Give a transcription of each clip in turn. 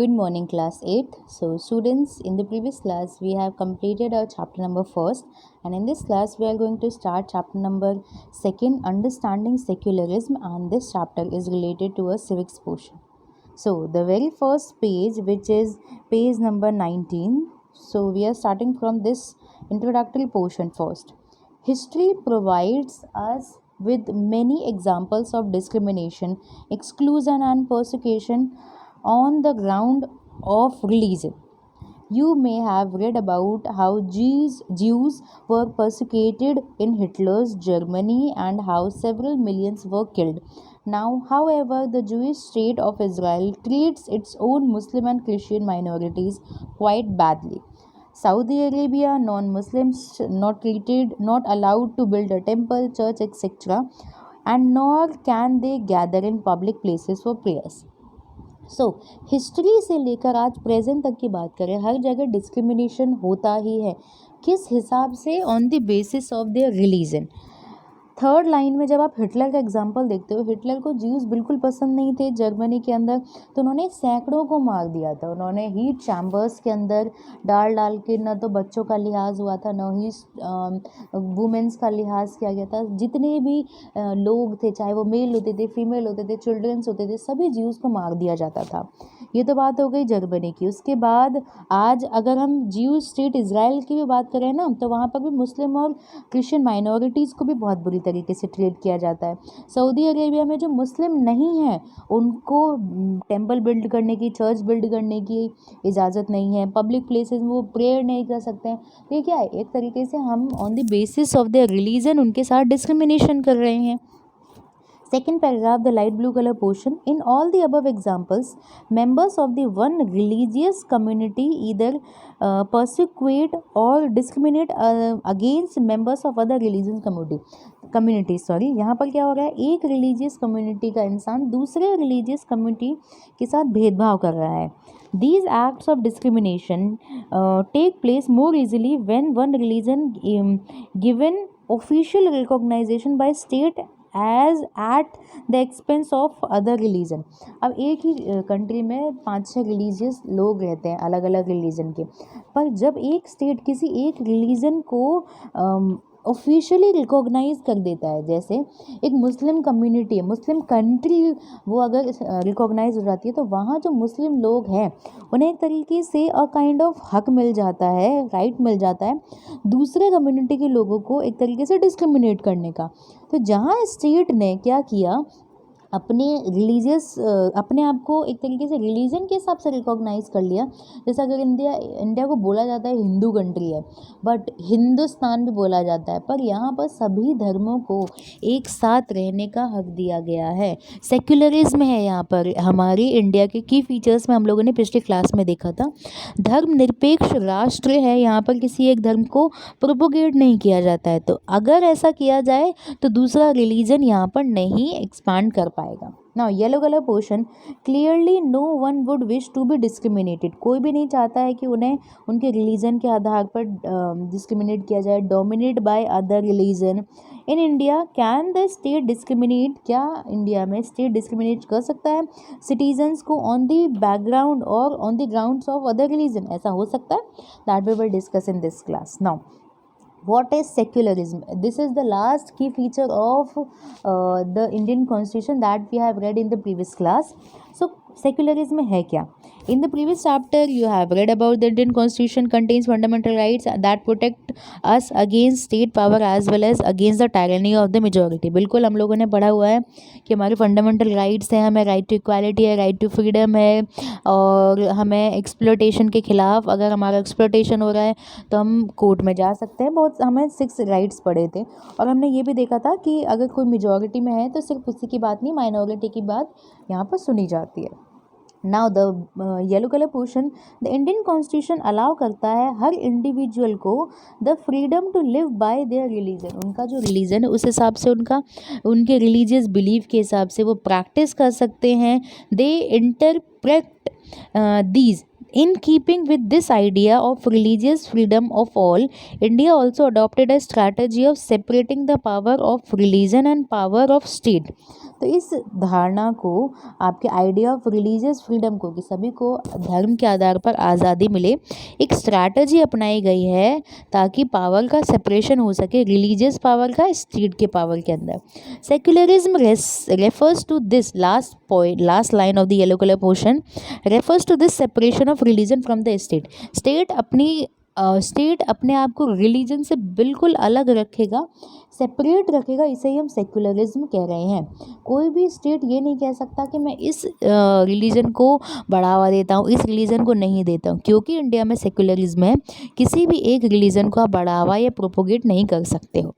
Good morning, class 8. So, students, in the previous class, we have completed our chapter number first, and in this class, we are going to start chapter number second, Understanding Secularism, and this chapter is related to a civics portion. So, the very first page, which is page number 19, so we are starting from this introductory portion first. History provides us with many examples of discrimination, exclusion, and persecution on the ground of religion. You may have read about how Jews were persecuted in Hitler's Germany and how several millions were killed. Now, however, the Jewish state of Israel treats its own Muslim and Christian minorities quite badly. Saudi Arabia, non-Muslims not treated, not allowed to build a temple, church, etc., and nor can they gather in public places for prayers. History से लेकर आज present तक की बात करें, हर जगह discrimination होता ही है. किस हिसाब से? On the basis of their religion. Third line में जब आप हिटलर का एग्जाम्पल देखते हो, हिटलर को ज्यूज बिल्कुल पसंद नहीं थे जर्मनी के अंदर, तो उन्होंने सैकड़ों को मार दिया था. उन्होंने हीट चैम्बर्स के अंदर डाल के न तो बच्चों का लिहाज हुआ था, न ही वुमेंस का लिहाज किया गया था. जितने भी लोग थे, चाहे वो मेल होते थे, फीमेल होते थे, चिल्ड्रंस होते थे, सभी ज्यूज को मार दिया जाता था. ये तो बात हो गई जर्मनी की. उसके बाद आज अगर हम ज्यूज स्टेट इज़राइल की भी बात करें ना, तो वहाँ पर भी मुस्लिम और क्रिश्चियन माइनॉरिटीज़ को भी बहुत बुरी तरीके से ट्रीट किया जाता है. सऊदी अरेबिया में जो मुस्लिम नहीं हैं उनको टेंपल बिल्ड करने की, चर्च बिल्ड करने की इजाज़त नहीं है. पब्लिक प्लेसेस में वो प्रेयर नहीं कर सकते हैं. तो ये क्या है? एक तरीके से हम on the basis of their religion उनके साथ डिस्क्रिमिनेशन कर रहे हैं. Second paragraph, the light blue color portion. In all the above examples, members of the one religious community either persecute or discriminate against members of other religious community. यहाँ पर क्या हो रहा है? एक रिलीजियस कम्युनिटी का इंसान दूसरे रिलीजियस कम्युनिटी के साथ भेदभाव कर रहा है. These acts of discrimination take place more easily when one religion given official recognition by state as at the expense of other religion. अब एक ही कंट्री में 5-6 रिलीजियस लोग रहते हैं अलग अलग रिलीजन के, पर जब एक स्टेट किसी एक रिलीजन को ऑफिशियली रिकॉग्नाइज कर देता है, जैसे एक मुस्लिम कम्युनिटी है, मुस्लिम कंट्री वो अगर रिकॉग्नाइज हो जाती है, तो वहाँ जो मुस्लिम लोग हैं उन्हें एक तरीके से अ काइंड ऑफ हक मिल जाता है, राइट मिल जाता है दूसरे कम्युनिटी के लोगों को एक तरीके से डिस्क्रिमिनेट करने का. तो जहाँ स्टेट ने क्या किया, अपने अपने आप को एक तरीके से रिलीजन के हिसाब से रिकॉग्नाइज कर लिया. जैसे अगर इंडिया को बोला जाता है हिंदू कंट्री है, बट हिंदुस्तान भी बोला जाता है, पर यहाँ पर सभी धर्मों को एक साथ रहने का हक दिया गया है. सेक्युलरिज्म है यहाँ पर. हमारी इंडिया के की फीचर्स में हम लोगों ने पिछले क्लास में देखा था. धर्मनिरपेक्ष राष्ट्र है, यहाँ पर किसी एक धर्म को प्रोपोगेट नहीं किया जाता है. तो अगर ऐसा किया जाए तो दूसरा रिलीजन यहाँ पर नहीं एक्सपांड कर पाएगा. Now yellow colour portion. Clearly no one would wish to be discriminated. कोई भी नहीं चाहता है कि उन्हें उनके रिलीजन के आधार पर डिस्क्रिमिनेट किया जाए. Dominate by other religion. In India can the state discriminate. क्या इंडिया में स्टेट डिस्क्रिमिनेट कर सकता है सिटीजन्स को ऑन द बैकग्राउंड और on the grounds of other religion? ऐसा हो सकता है. That we will discuss in this class. Now what is secularism? This is the last key feature of the Indian constitution that we have read in the previous class. So secularism है क्या? In the previous chapter you have read about the Indian constitution contains fundamental rights that protect us against state power as well as against the tyranny of the majority. बिल्कुल हम लोगों ने पढ़ा हुआ है कि हमारे फंडामेंटल राइट्स हैं. हमें राइट टू इक्वालिटी है, राइट टू फ्रीडम है, और हमें एक्सप्लोटेशन के खिलाफ, अगर हमारा एक्सप्लोटेशन हो रहा है तो हम कोर्ट में जा सकते हैं. बहुत हमें 6 राइट्स पढ़े थे. और हमने ये भी देखा था कि अगर कोई मेजॉरिटी में है तो सिर्फ उसी की बात नहीं, माइनॉरिटी की बात यहाँ पर सुनी जाती है. Now the yellow colour portion. The Indian constitution allow करता है हर इंडिविजुअल को the freedom to live by their religion. उनका जो रिलीजन है उस हिसाब से उनके रिलीजियस बिलीफ के हिसाब से वो प्रैक्टिस कर सकते हैं. They interpret these. In keeping with this idea of religious freedom of all, India also adopted a strategy of separating the power of religion and power of state. तो इस धारणा को, आपके आइडिया ऑफ रिलीजियस फ्रीडम को, कि सभी को धर्म के आधार पर आज़ादी मिले, एक स्ट्रैटेजी अपनाई गई है ताकि पावर का सेपरेशन हो सके, रिलीजियस पावर का स्टेट के पावर के अंदर। Secularism refers to this last line of the yellow color portion refers to this separation of religion from the state. State अपने आप को रिलीजन से बिल्कुल अलग रखेगा, सेपरेट रखेगा, इसे ही हम सेक्युलरिज्म कह रहे हैं। कोई भी स्टेट ये नहीं कह सकता कि मैं इस रिलीजन को बढ़ावा देता हूँ, इस रिलीजन को नहीं देता हूँ, क्योंकि इंडिया में सेक्युलरिज्म है, किसी भी एक रिलीजन को आप बढ़ावा या प्रोपोगेट नहीं कर सकते हो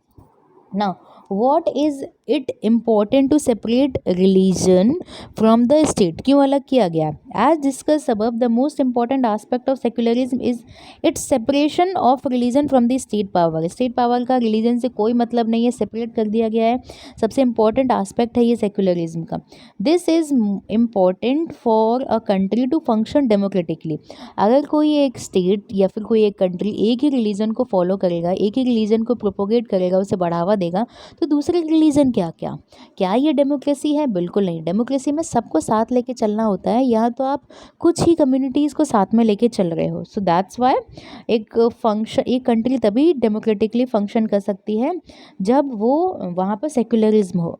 ना। What is it important to separate religion from the state? क्यों अलग किया गया? As discussed above, the most important aspect of secularism is its separation of religion from the state power. State power का religion से कोई मतलब नहीं है, separate कर दिया गया है। सबसे important aspect है ये secularism का। This is important for a country to function democratically. अगर कोई एक state या फिर कोई एक country एक ही religion को follow करेगा, एक ही religion को propagate करेगा, उसे बढ़ावा देगा, तो दूसरे रिलीजन क्या ये डेमोक्रेसी है? बिल्कुल नहीं। डेमोक्रेसी में सबको साथ लेके चलना होता है, यहाँ तो आप कुछ ही कम्युनिटीज़ को साथ में लेके चल रहे हो। सो दैट्स वाई एक कंट्री तभी डेमोक्रेटिकली फंक्शन कर सकती है जब वो वहाँ पर सेक्युलरिज्म हो।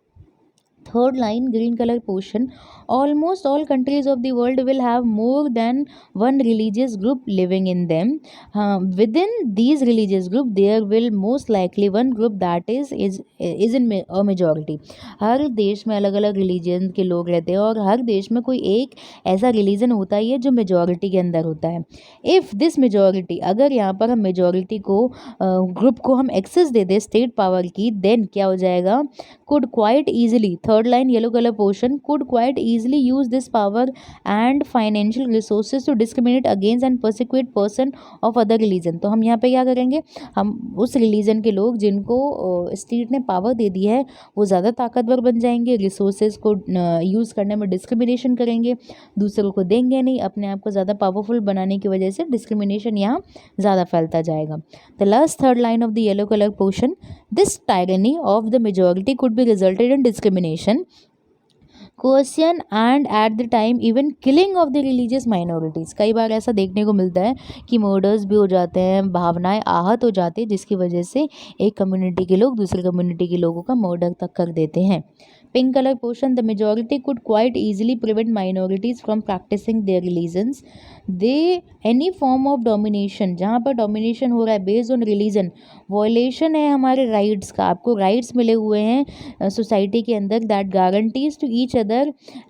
Third line, green color portion, almost all countries of the world will have more than one religious group living in them. Within these religious group there will most likely one group that is in a majority. हर देश में अलग अलग religion के लोग रहते हैं और हर देश में कोई एक ऐसा रिलीजन होता ही है जो मेजॉरिटी के अंदर होता है। इफ़ दिस मेजॉरिटी, अगर यहाँ पर हम मेजॉरिटी को ग्रुप को हम एक्सेस दे दें स्टेट पावर की, देन क्या हो जाएगा? could quite easily, third line yellow color portion, could quite easily use this power and financial resources to discriminate against and persecute person of other religion. तो हम यहाँ पे क्या करेंगे? हम उस रिलीजन के लोग जिनको स्टेट ने पावर दे दी है वो ज़्यादा ताकतवर बन जाएंगे, रिसोर्सेज को यूज़ करने में डिस्क्रिमिनेशन करेंगे, दूसरों को देंगे नहीं, अपने आप को ज़्यादा पावरफुल बनाने की वजह से डिस्क्रिमिनेशन यहाँ ज़्यादा फैलता जाएगा। The last third line of the yellow colour portion, this tyranny of the majority could be resulted in discrimination, coercion and at the time even killing of the religious minorities. कई बार ऐसा देखने को मिलता है कि मर्डर्स भी हो जाते हैं, भावनाएं आहत हो जाती है, जिसकी वजह से एक कम्युनिटी के लोग दूसरे कम्युनिटी के लोगों का मर्डर तक कर देते हैं। Pink color portion, the majority could quite easily prevent minorities from practicing their religions. Any form of domination, जहाँ पर domination हो रहा है based on religion, violation है हमारे rights का, आपको rights मिले हुए हैं सोसाइटी के अंदर, that guarantees to each other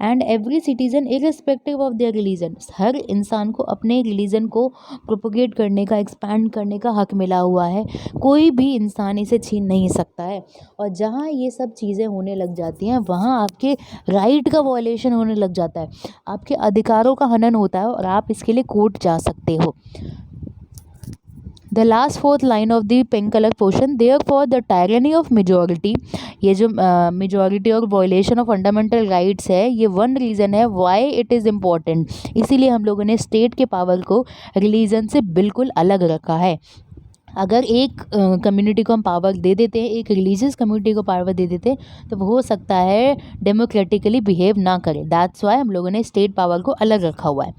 and every citizen irrespective of their religion. हर इंसान को अपने religion को propagate करने का, expand करने का हक मिला हुआ है, कोई भी इंसान इसे छीन नहीं सकता है। और जहाँ ये सब चीज़ें होने लग जाती हैं वहाँ आपके राइट का वॉयलेशन होने लग जाता है, आपके अधिकारों का हनन होता है और आप इसके लिए कोर्ट जा सकते हो। The last fourth line of the pink colour portion, therefore the tyranny of majority, ये जो मेजॉरिटी और वॉयलेशन ऑफ फंडामेंटल राइट्स है, ये वन रीज़न है वाई इट इज़ इम्पॉर्टेंट। इसीलिए हम लोगों ने स्टेट के पावर को रिलीजन से बिल्कुल अलग रखा है। अगर एक कम्युनिटी को हम पावर दे देते हैं, एक रिलीजियस कम्युनिटी को पावर दे देते हैं, तो हो सकता है डेमोक्रेटिकली बिहेव ना करे। दैट्स वाई हम लोगों ने स्टेट पावर को अलग रखा हुआ है।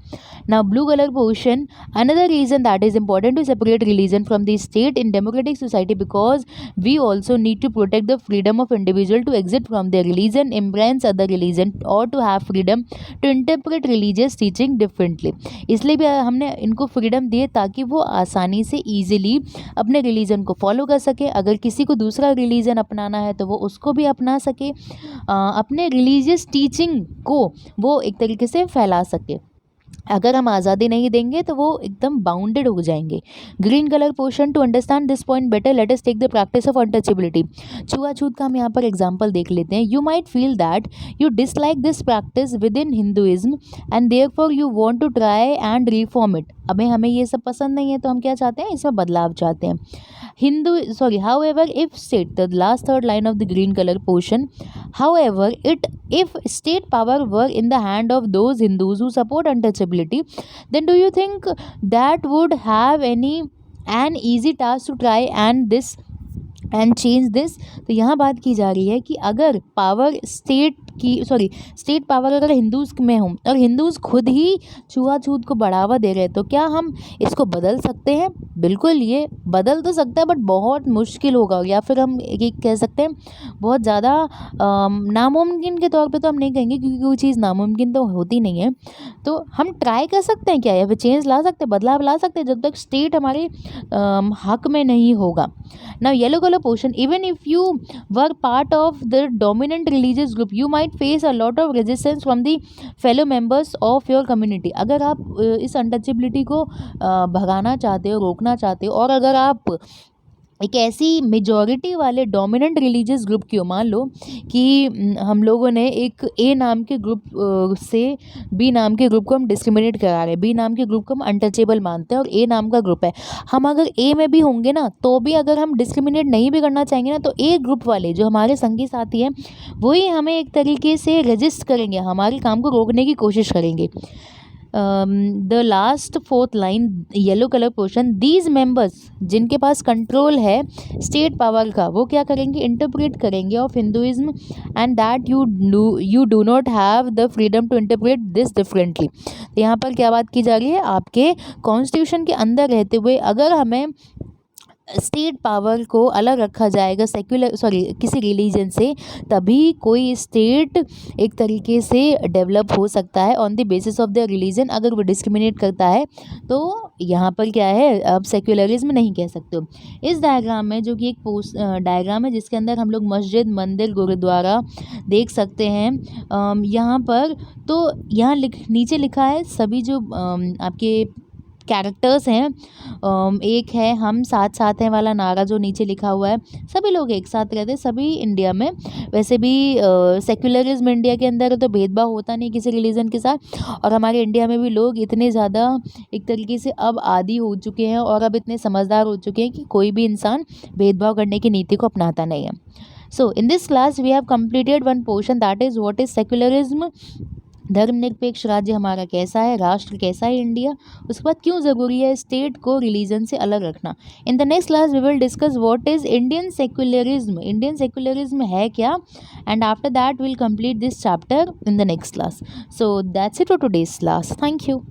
Now blue colour portion, another reason that is important to separate religion from the state in democratic society because we also need to protect the freedom of individual to exit from the religion, embrace other religion और to have freedom to interpret religious teaching differently. इसलिए भी हमने इनको freedom दी ताकि वो आसानी से easily अपने रिलीजन को फॉलो कर सके। अगर किसी को दूसरा रिलीजन अपनाना है तो वो उसको भी अपना सके, अपने रिलीजियस टीचिंग को वो एक तरीके से फैला सके। अगर हम आज़ादी नहीं देंगे तो वो एकदम बाउंडेड हो जाएंगे। Green colour portion, to understand this point better let us take the practice of untouchability. छुआछूत का हम यहाँ पर एग्जांपल देख लेते हैं। You might feel that you dislike this practice within Hinduism and therefore you want to try and reform it. हमें ये सब पसंद नहीं है तो हम क्या चाहते हैं, इसमें बदलाव चाहते हैं। However, if state, the last third line of the green color portion, however, if state power were in the hand of those Hindus who support untouchability, then do you think that would have an easy task to try and change this? तो यहाँ बात की जा रही है कि अगर power state की सॉरी स्टेट पावर अगर हिंदूज़ में हो और हिंदूज़ खुद ही छुआछूत को बढ़ावा दे रहे हैं, तो क्या हम इसको बदल सकते हैं? बिल्कुल, ये बदल तो सकता है बट बहुत मुश्किल होगा, या फिर हम ये कह सकते हैं बहुत ज़्यादा नामुमकिन के तौर पे तो हम नहीं कहेंगे, क्योंकि कोई चीज़ नामुमकिन तो होती नहीं है। तो हम ट्राई कर सकते हैं क्या, या फिर चेंज ला सकते हैं, बदलाव ला सकते हैं, जब तक स्टेट हमारे हक में नहीं होगा। Now yellow colour portion, even if you were part of the dominant religious group you might face a lot of resistance from the fellow members of your community. अगर आप इस अनटचेबिलिटी को भगाना चाहते हो, रोकना चाहते हो, और अगर आप एक ऐसी मेजॉरिटी वाले डोमिनेंट रिलीजियस ग्रुप की हो, मान लो कि हम लोगों ने एक ए नाम के ग्रुप से बी नाम के ग्रुप को हम डिस्क्रिमिनेट करा रहे हैं, बी नाम के ग्रुप को हम अनटचेबल मानते हैं और ए नाम का ग्रुप है, हम अगर ए में भी होंगे ना तो भी अगर हम डिस्क्रिमिनेट नहीं भी करना चाहेंगे ना, तो ए ग्रुप वाले जो हमारे संगी साथी हैं वही हमें एक तरीके से रजिस्ट करेंगे, हमारे काम को रोकने की कोशिश करेंगे। The last fourth line yellow colour portion, these members जिनके पास कंट्रोल है स्टेट पावर का, वो क्या करेंगे, इंटरप्रेट करेंगे of Hinduism and that you do not have the freedom to interpret this differently. तो यहाँ पर क्या बात की जा रही है, आपके कॉन्स्टिट्यूशन के अंदर रहते हुए अगर हमें स्टेट पावर को अलग रखा जाएगा किसी रिलीजन से, तभी कोई स्टेट एक तरीके से डेवलप हो सकता है on the basis of the religion. अगर वो डिस्क्रिमिनेट करता है तो यहाँ पर क्या है, अब सेक्युलरिज्म नहीं कह सकते हो। इस डायग्राम में, जो कि एक पोस्ट डायग्राम है जिसके अंदर हम लोग मस्जिद, मंदिर, गुरुद्वारा देख सकते हैं, यहाँ पर तो यहाँ नीचे लिखा है सभी जो आपके कैरेक्टर्स हैं, एक है हम साथ साथ हैं वाला नारा जो नीचे लिखा हुआ है, सभी लोग एक साथ रहते हैं सभी इंडिया में। वैसे भी सेक्युलरिज्म इंडिया के अंदर तो भेदभाव होता नहीं किसी रिलीजन के साथ, और हमारे इंडिया में भी लोग इतने ज़्यादा एक तरीके से अब आदी हो चुके हैं और अब इतने समझदार हो चुके हैं कि कोई भी इंसान भेदभाव करने की नीति को अपनाता नहीं है। So in this class we have completed one portion, that is what is secularism, धर्मनिरपेक्ष राज्य हमारा कैसा है, राष्ट्र कैसा है इंडिया, उसके बाद क्यों ज़रूरी है स्टेट को रिलीजन से अलग रखना। In the next class we will discuss what is Indian secularism, Indian secularism है क्या, and after that will complete this chapter in the next class. So that's it for today's class, thank you.